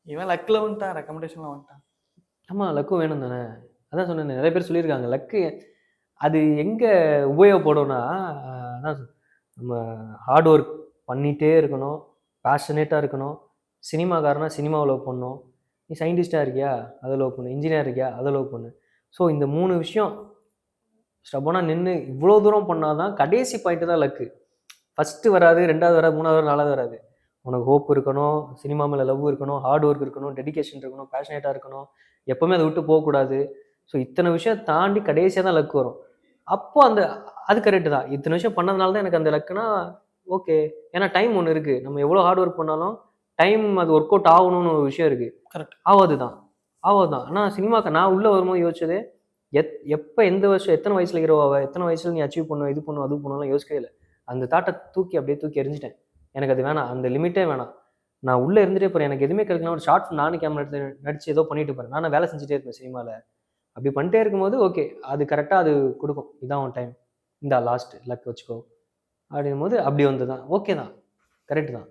இவன் லக்ல வந்துட்டான், ரெக்கமெண்டேஷன்ல வந்துட்டான். ஆமா, லக்கும் வேணும் தானே. அதான் சொன்னேனே, நெறைய பேர் சொல்லியிருக்காங்க. லக்கு அது எங்க உபயோகப்படும்னா, அதான் நம்ம ஹார்ட் ஒர்க் பண்ணிட்டே இருக்கணும், பேஷனேட்டா இருக்கணும். சினிமாக்காரனா சினிமாவ லவ் பண்ணணும். நீ சயின்டிஸ்ட்டா இருக்கியா? அத லவ் பண்ணு. இன்ஜினியர் இருக்கியா? அத லவ் பண்ணு. ஸோ இந்த 3 விஷயம் ஸ்டப்பனா நின்னு இவ்ளோ தூரம் பண்ணா தான் கடைசி பாயிண்ட் தான் லக்கு. ஃபர்ஸ்ட்டு வராது, 2வது வராது, 3வது வராது, 4வது வராது. உனக்கு ஹோப் இருக்கணும், சினிமா மேல லவ் இருக்கணும், ஹார்ட் ஒர்க் இருக்கணும், டெடிகேஷன் இருக்கணும், பேஷனேட்டா இருக்கணும். எப்பவுமே அத விட்டு போக்கூடாது. ஸோ இத்தன விஷயம் தாண்டி கடைசியா தான் லக் வரும். அப்போ அது கரெக்ட் தான். இத்தன விஷயம் பண்ணதுனால தான் எனக்கு அந்த லக்குனா, ஓகே. ஏன்னா டைம் ஒண்ணு இருக்கு. நம்ம எவ்வளோ ஹார்ட் ஒர்க் பண்ணாலும், டைம் அது ஒர்க் அவுட் ஆகணும்னு ஒரு விஷயம் இருக்கு. கரெக்ட். ஆவாது தான். ஆவாது தான். ஆனா சினிமாக்கு நான் உள்ள வரும்போது யோசிச்சது, எப்ப எந்த வருஷம் எத்தன வயசுல ஹீரோ ஆவ? எத்தன வயசுல நீ அச்சீவ் பண்ணுவ? இது பண்ணுவ, அது பண்ணுவலாம் யோசிக்கவே இல்ல. அந்த தாட்ட அப்படியே தூக்கி எறிஞ்சுட்டேன். எனக்கு அது வேணாம். அந்த லிமிட்டே வேணாம். நான் உள்ள இருந்துட்டே போறேன். எனக்கு எதுவுமே கிடைக்கலனா ஒரு ஷார்ட் ஃபிலிம் நானே கேமரா எடுத்து நடிச்சு ஏதோ பண்ணிட்டு போறேன். நானும் வேலை செஞ்சுட்டே இருப்பேன் சினிமால. அப்படி பண்ணிட்டே இருக்கும்போது, ஓகே. அது கரெக்ட்டா அது குடுக்கும். இதான் உன் டைம். இந்தா லாஸ்ட் லக் வச்சுக்கோ. அப்படிங்கும்போது அப்படி வந்தது தான். ஓகே தான். கரெக்ட் தான்.